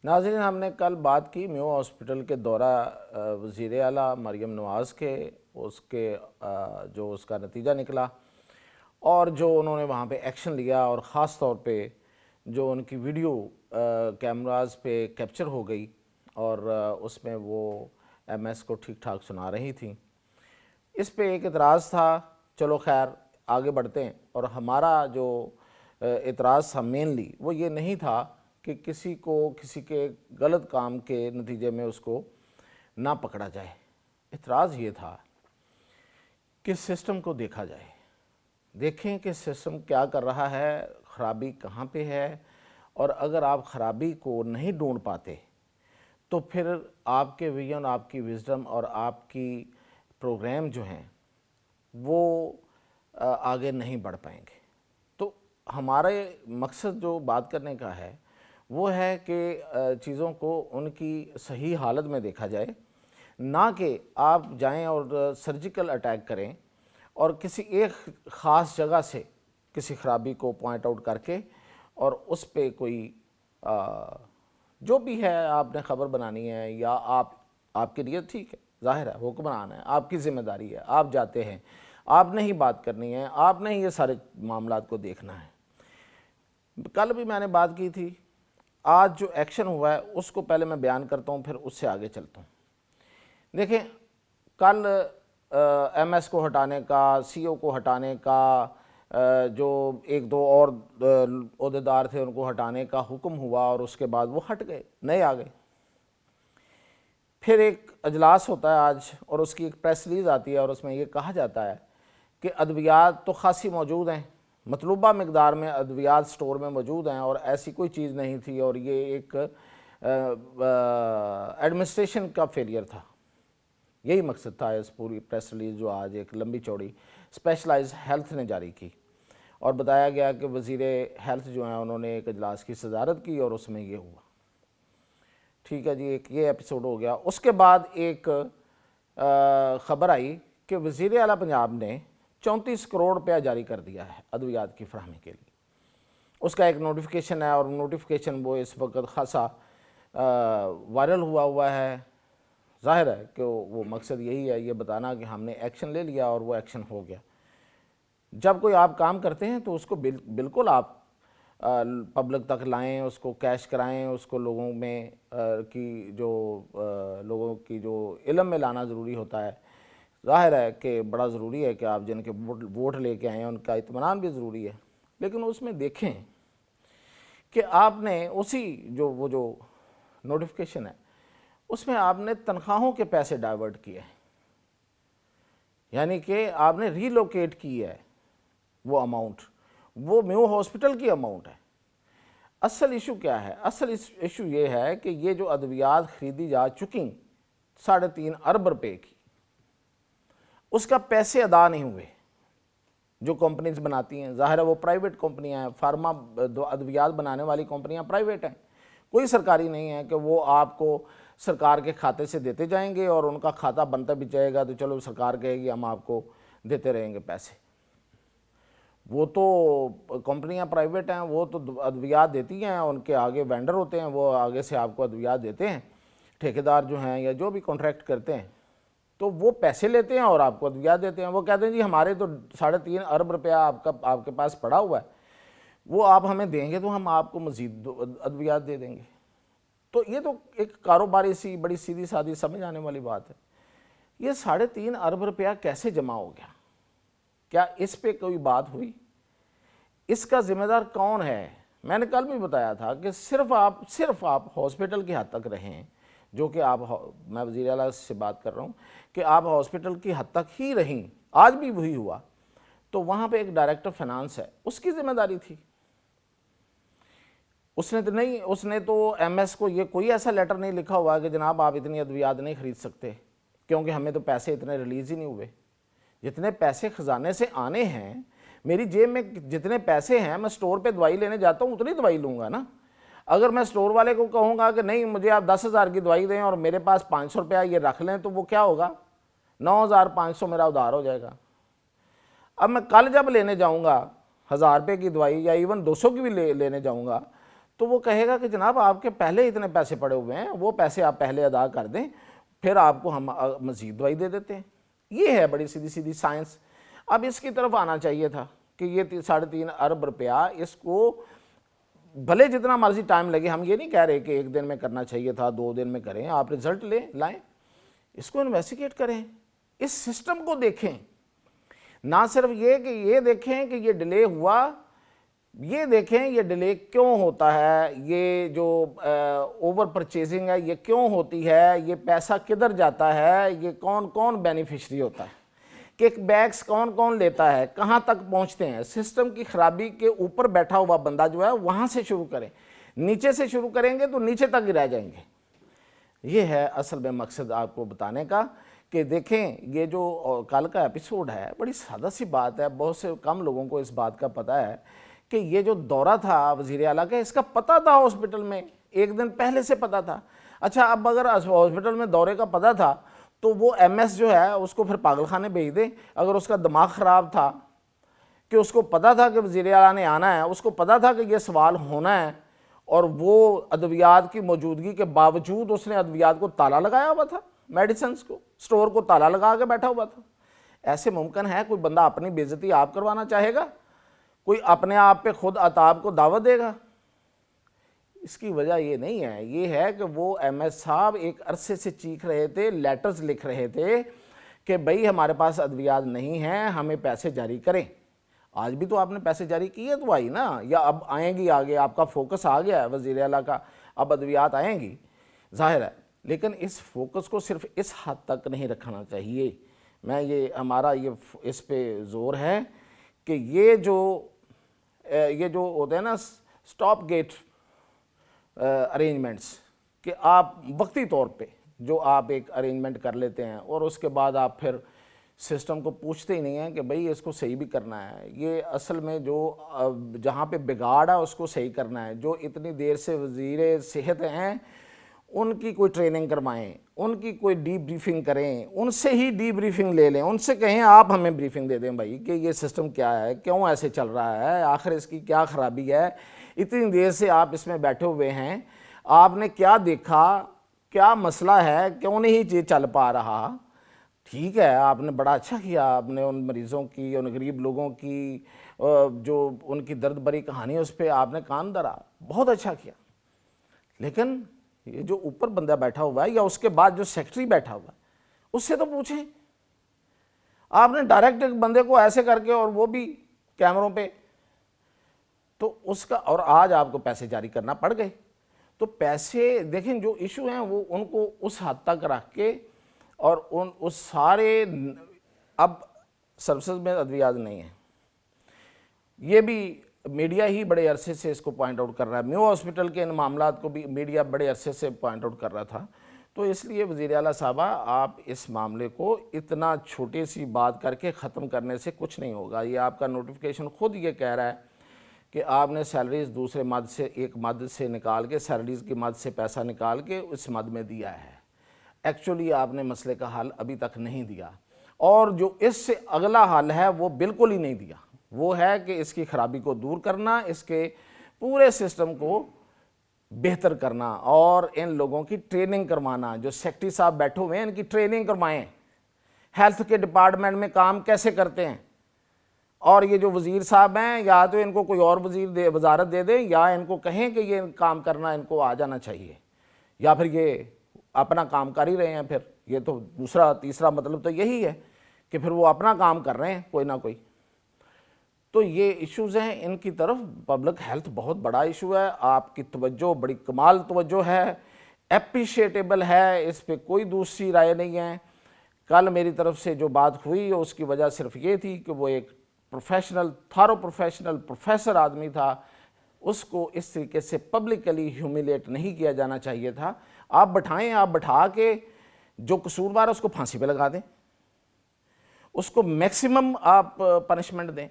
ناظرین، ہم نے کل بات کی میو ہاسپٹل کے دورہ وزیر اعلیٰ مریم نواز کے، جو اس کا نتیجہ نکلا اور جو انہوں نے وہاں پہ ایکشن لیا، اور خاص طور پہ جو ان کی ویڈیو کیمراز پہ کیپچر ہو گئی اور اس میں وہ ایم ایس کو ٹھیک ٹھاک سنا رہی تھیں۔ اس پہ ایک اعتراض تھا، چلو خیر آگے بڑھتے ہیں۔ اور ہمارا جو اعتراض تھا مینلی وہ یہ نہیں تھا کہ کسی کے غلط کام کے نتیجے میں اس کو نہ پکڑا جائے، اعتراض یہ تھا کہ سسٹم کو دیکھا جائے، دیکھیں کہ سسٹم کیا کر رہا ہے، خرابی کہاں پہ ہے، اور اگر آپ خرابی کو نہیں ڈھونڈ پاتے تو پھر آپ کے ویژن، آپ کی وزڈم اور آپ کی پروگرام جو ہیں وہ آگے نہیں بڑھ پائیں گے۔ تو ہمارے مقصد جو بات کرنے کا ہے وہ ہے کہ چیزوں کو ان کی صحیح حالت میں دیکھا جائے، نہ کہ آپ جائیں اور سرجیکل اٹیک کریں اور کسی ایک خاص جگہ سے کسی خرابی کو پوائنٹ آؤٹ کر کے اور اس پہ کوئی جو بھی ہے آپ نے خبر بنانی ہے، یا آپ کے لیے ٹھیک ہے، ظاہر ہے حکمران ہے، آپ کی ذمہ داری ہے، آپ جاتے ہیں، آپ نے ہی بات کرنی ہے، آپ نے ہی یہ سارے معاملات کو دیکھنا ہے۔ کل بھی میں نے بات کی تھی، آج جو ایکشن ہوا ہے اس کو پہلے میں بیان کرتا ہوں، پھر اس سے آگے چلتا ہوں۔ دیکھیں، کل ایم ایس کو ہٹانے کا، سی او کو ہٹانے کا، جو ایک دو اور عہدیدار تھے ان کو ہٹانے کا حکم ہوا اور اس کے بعد وہ ہٹ گئے، نئے آ گئے۔ پھر ایک اجلاس ہوتا ہے آج اور اس کی ایک پریس ریلیز آتی ہے اور اس میں یہ کہا جاتا ہے کہ ادویات تو خاصی موجود ہیں، مطلوبہ مقدار میں ادویات سٹور میں موجود ہیں اور ایسی کوئی چیز نہیں تھی، اور یہ ایک ایڈمنسٹریشن کا فیلئر تھا۔ یہی مقصد تھا اس پوری پریس ریلیز جو آج ایک لمبی چوڑی اسپیشلائز ہیلتھ نے جاری کی، اور بتایا گیا کہ وزیر ہیلتھ جو ہیں انہوں نے ایک اجلاس کی صدارت کی اور اس میں یہ ہوا۔ ٹھیک ہے جی، ایک یہ ایپیسوڈ ہو گیا۔ اس کے بعد ایک خبر آئی کہ وزیر اعلیٰ پنجاب نے 34 کروڑ روپیہ جاری کر دیا ہے ادویات کی فراہمی کے لیے۔ اس کا ایک نوٹیفیکیشن ہے اور نوٹیفیکیشن وہ اس وقت خاصا وائرل ہوا ہے۔ ظاہر ہے کہ وہ مقصد یہی ہے، یہ بتانا کہ ہم نے ایکشن لے لیا اور وہ ایکشن ہو گیا۔ جب کوئی آپ کام کرتے ہیں تو اس کو بالکل آپ پبلک تک لائیں، اس کو کیش کرائیں، اس کو لوگوں کی جو علم میں لانا ضروری ہوتا ہے۔ ظاہر ہے کہ بڑا ضروری ہے کہ آپ جن کے ووٹ لے کے آئے ہیں ان کا اطمینان بھی ضروری ہے، لیکن اس میں دیکھیں کہ آپ نے وہ جو نوٹیفیکیشن ہے اس میں آپ نے تنخواہوں کے پیسے ڈائیورٹ کیے ہیں، یعنی کہ آپ نے ری لوکیٹ کی ہے وہ اماؤنٹ، وہ میو ہاسپٹل کی اماؤنٹ ہے۔ اصل ایشو کیا ہے؟ اصل ایشو یہ ہے کہ یہ جو ادویات خریدی جا چکی 3.5 ارب روپے کی، اس کا پیسے ادا نہیں ہوئے جو کمپنیز بناتی ہیں۔ ظاہر ہے وہ پرائیویٹ کمپنیاں ہیں، فارما ادویات بنانے والی کمپنیاں پرائیویٹ ہیں، کوئی سرکاری نہیں ہے کہ وہ آپ کو سرکار کے کھاتے سے دیتے جائیں گے اور ان کا کھاتہ بنتا بھی جائے گا تو چلو سرکار کہے گی ہم آپ کو دیتے رہیں گے پیسے۔ وہ تو کمپنیاں پرائیویٹ ہیں، وہ تو ادویات دیتی ہیں، ان کے آگے وینڈر ہوتے ہیں، وہ آگے سے آپ کو ادویات دیتے ہیں، ٹھیکیدار جو ہیں یا جو بھی کانٹریکٹ کرتے ہیں، تو وہ پیسے لیتے ہیں اور آپ کو ادویات دیتے ہیں۔ وہ کہتے ہیں جی ہمارے تو 3.5 ارب روپیہ آپ کے پاس پڑا ہوا ہے، وہ آپ ہمیں دیں گے تو ہم آپ کو مزید ادویات دے دیں گے۔ تو یہ تو ایک کاروباری سی بڑی سیدھی سادھی سمجھ آنے والی بات ہے۔ یہ 3.5 ارب روپیہ کیسے جمع ہو گیا؟ کیا اس پہ کوئی بات ہوئی؟ اس کا ذمہ دار کون ہے؟ میں نے کل بھی بتایا تھا کہ صرف آپ ہاسپٹل کی حد تک رہیں، جو کہ میں وزیر اعلیٰ سے بات کر رہا ہوں کہ آپ ہاسپٹل کی حد تک ہی رہیں، آج بھی وہی ہوا، تو وہاں پہ ایک ڈائریکٹر فائنانس ہے، اس کی ذمہ داری تھی۔ اس نے تو ایم ایس کو یہ کوئی ایسا لیٹر نہیں لکھا ہوا کہ جناب آپ اتنی ادویات نہیں خرید سکتے کیونکہ ہمیں تو پیسے اتنے ریلیز ہی نہیں ہوئے۔ جتنے پیسے خزانے سے آنے ہیں، میری جیب میں جتنے پیسے ہیں، میں سٹور پہ دوائی لینے جاتا ہوں اتنی دوائی لوں گا نا۔ اگر میں سٹور والے کو کہوں گا کہ نہیں مجھے آپ 10,000 کی دوائی دیں اور میرے پاس 500 روپیہ یہ رکھ لیں، تو وہ کیا ہوگا؟ 9,500 میرا ادھار ہو جائے گا۔ اب میں کل جب لینے جاؤں گا 1,000 روپے کی دوائی یا ایون 200 کی بھی لینے جاؤں گا تو وہ کہے گا کہ جناب آپ کے پہلے اتنے پیسے پڑے ہوئے ہیں، وہ پیسے آپ پہلے ادا کر دیں، پھر آپ کو ہم مزید دوائی دے دیتے ہیں۔ یہ ہے بڑی سیدھی سیدھی سائنس۔ اب اس کی طرف آنا چاہیے تھا کہ یہ 3.5 ارب روپیہ، اس کو بھلے جتنا مرضی ٹائم لگے، ہم یہ نہیں کہہ رہے کہ 1 دن میں کرنا چاہیے تھا، 2 دن میں کریں، آپ رزلٹ لائیں، اس کو انویسٹیگیٹ کریں، اس سسٹم کو دیکھیں، نہ صرف یہ کہ یہ دیکھیں کہ یہ ڈیلے ہوا، یہ دیکھیں یہ ڈیلے کیوں ہوتا ہے، یہ جو اوور پرچیزنگ ہے یہ کیوں ہوتی ہے، یہ پیسہ کدھر جاتا ہے، یہ کون کون بینیفیشری ہوتا ہے، کک بیکس کون کون لیتا ہے، کہاں تک پہنچتے ہیں۔ سسٹم کی خرابی کے اوپر بیٹھا ہوا بندہ جو ہے وہاں سے شروع کریں، نیچے سے شروع کریں گے تو نیچے تک گرا جائیں گے۔ یہ ہے اصل میں مقصد آپ کو بتانے کا کہ دیکھیں یہ جو کل کا ایپیسوڈ ہے بڑی سادہ سی بات ہے، بہت سے کم لوگوں کو اس بات کا پتہ ہے کہ یہ جو دورہ تھا وزیر اعلیٰ کا، اس کا پتہ تھا ہاسپٹل میں، 1 دن پہلے سے پتہ تھا۔ اچھا اب اگر ہاسپٹل میں دورے کا پتہ تھا تو وہ ایم ایس جو ہے اس کو پھر پاگل خانے بھیج دیں۔ اگر اس کا دماغ خراب تھا کہ اس کو پتہ تھا کہ وزیر اعلیٰ نے آنا ہے، اس کو پتہ تھا کہ یہ سوال ہونا ہے، اور وہ ادویات کی موجودگی کے باوجود اس نے ادویات کو تالا لگایا ہوا تھا، میڈیسنز کو سٹور کو تالا لگا کے بیٹھا ہوا تھا۔ ایسے ممکن ہے کوئی بندہ اپنی بے عزتی آپ کروانا چاہے گا؟ کوئی اپنے آپ پہ خود عطاب کو دعوت دے گا؟ اس کی وجہ یہ نہیں ہے، یہ ہے کہ وہ ایم ایس صاحب ایک عرصے سے چیخ رہے تھے، لیٹرز لکھ رہے تھے کہ بھئی ہمارے پاس ادویات نہیں ہیں، ہمیں پیسے جاری کریں۔ آج بھی تو آپ نے پیسے جاری کیے تو آئی نا، یا اب آئیں گی آگے، آپ کا فوکس آ گیا ہے وزیر اعلیٰ کا، اب ادویات آئیں گی ظاہر ہے، لیکن اس فوکس کو صرف اس حد تک نہیں رکھنا چاہیے۔ میں ہمارا اس پہ زور ہے کہ یہ جو ہوتے ہیں نا سٹاپ گیٹ ارینجمنٹس، کہ آپ وقتی طور پہ جو آپ ایک ارینجمنٹ کر لیتے ہیں اور اس کے بعد آپ پھر سسٹم کو پوچھتے ہی نہیں ہیں کہ بھئی اس کو صحیح بھی کرنا ہے۔ یہ اصل میں جو جہاں پہ بگاڑ ہے اس کو صحیح کرنا ہے۔ جو اتنی دیر سے وزیر صحت ہیں ان کی کوئی ٹریننگ کروائیں، ان کی کوئی ڈی بریفنگ کریں، ان سے ہی ڈی بریفنگ لے لیں، ان سے کہیں آپ ہمیں بریفنگ دے دیں بھائی کہ یہ سسٹم کیا ہے، کیوں ایسے چل رہا ہے، آخر اس کی کیا خرابی ہے، اتنی دیر سے آپ اس میں بیٹھے ہوئے ہیں، آپ نے کیا دیکھا، کیا مسئلہ ہے، کیوں نہیں یہ چل پا رہا۔ ٹھیک ہے آپ نے بڑا اچھا کیا، آپ نے ان مریضوں کی، ان غریب لوگوں کی جو ان کی درد بری کہانی اس پہ آپ نے کان دھرا، بہت اچھا کیا، لیکن یہ جو اوپر بندہ بیٹھا ہوا ہے یا اس کے بعد جو سیکٹری بیٹھا ہوا ہے اس سے تو پوچھیں۔ آپ نے ڈائریکٹ ایک بندے کو ایسے کر کے، اور وہ بھی کیمروں پہ، تو اس کا، اور آج آپ کو پیسے جاری کرنا پڑ گئے۔ تو پیسے دیکھیں جو ایشو ہیں وہ ان کو اس حد تک رکھ کے، اور اس سارے اب سروسز میں ادویات نہیں ہیں، یہ بھی میڈیا ہی بڑے عرصے سے اس کو پوائنٹ آؤٹ کر رہا ہے۔ میو ہاسپٹل کے ان معاملات کو بھی میڈیا بڑے عرصے سے پوائنٹ آؤٹ کر رہا تھا۔ تو اس لیے وزیر اعلیٰ صاحبہ آپ اس معاملے کو اتنا چھوٹی سی بات کر کے ختم کرنے سے کچھ نہیں ہوگا۔ یہ آپ کا نوٹیفیکیشن خود یہ کہہ رہا ہے کہ آپ نے سیلریز دوسرے مد سے، ایک مد سے نکال کے، سیلریز کی مد سے پیسہ نکال کے اس مد میں دیا ہے۔ ایکچولی آپ نے مسئلے کا حل ابھی تک نہیں دیا، اور جو اس سے اگلا حل ہے وہ بالکل ہی نہیں دیا۔ وہ ہے کہ اس کی خرابی کو دور کرنا، اس کے پورے سسٹم کو بہتر کرنا، اور ان لوگوں کی ٹریننگ کروانا۔ جو سیکٹری صاحب بیٹھے ہوئے ہیں ان کی ٹریننگ کروائیں، ہیلتھ کے ڈپارٹمنٹ میں کام کیسے کرتے ہیں۔ اور یہ جو وزیر صاحب ہیں، یا تو ان کو کوئی اور وزارت دے دیں، یا ان کو کہیں کہ یہ کام کرنا ان کو آ جانا چاہیے، یا پھر یہ اپنا کام کر ہی رہے ہیں۔ پھر یہ تو دوسرا تیسرا مطلب تو یہی ہے کہ پھر وہ اپنا کام کر رہے ہیں کوئی نہ کوئی۔ تو یہ ایشوز ہیں، ان کی طرف پبلک ہیلتھ بہت بڑا ایشو ہے، آپ کی توجہ بڑی کمال توجہ ہے، اپریشیٹیبل ہے، اس پہ کوئی دوسری رائے نہیں ہے۔ کل میری طرف سے جو بات ہوئی اس کی وجہ صرف یہ تھی کہ وہ ایک پروفیشنل، تھارو پروفیشنل پروفیسر آدمی تھا، اس کو اس طریقے سے پبلکلی ہیومیلیٹ نہیں کیا جانا چاہیے تھا۔ آپ بٹھائیں، آپ بٹھا کے جو قصوروار ہے اس کو پھانسی پہ لگا دیں، اس کو میکسیمم آپ پنشمنٹ دیں،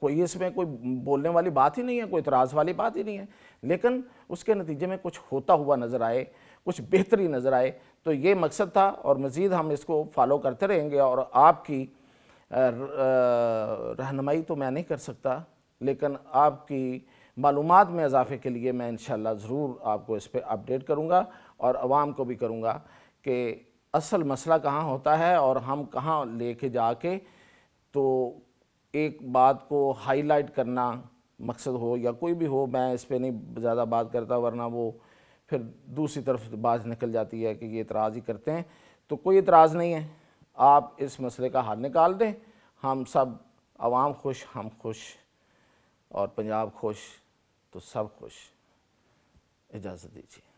کوئی اس میں کوئی بولنے والی بات ہی نہیں ہے، کوئی اعتراض والی بات ہی نہیں ہے، لیکن اس کے نتیجے میں کچھ ہوتا ہوا نظر آئے، کچھ بہتری نظر آئے۔ تو یہ مقصد تھا، اور مزید ہم اس کو فالو کرتے رہیں گے، اور آپ کی رہنمائی تو میں نہیں کر سکتا، لیکن آپ کی معلومات میں اضافے کے لیے میں انشاءاللہ ضرور آپ کو اس پہ اپڈیٹ کروں گا اور عوام کو بھی کروں گا کہ اصل مسئلہ کہاں ہوتا ہے اور ہم کہاں لے کے جا کے تو ایک بات کو ہائی لائٹ کرنا مقصد ہو یا کوئی بھی ہو. میں اس پہ نہیں زیادہ بات کرتا ورنہ وہ پھر دوسری طرف بات نکل جاتی ہے کہ یہ اعتراض ہی کرتے ہیں. تو کوئی اعتراض نہیں ہے, آپ اس مسئلے کا حل نکال دیں, ہم سب عوام خوش, ہم خوش اور پنجاب خوش تو سب خوش. اجازت دیجیے.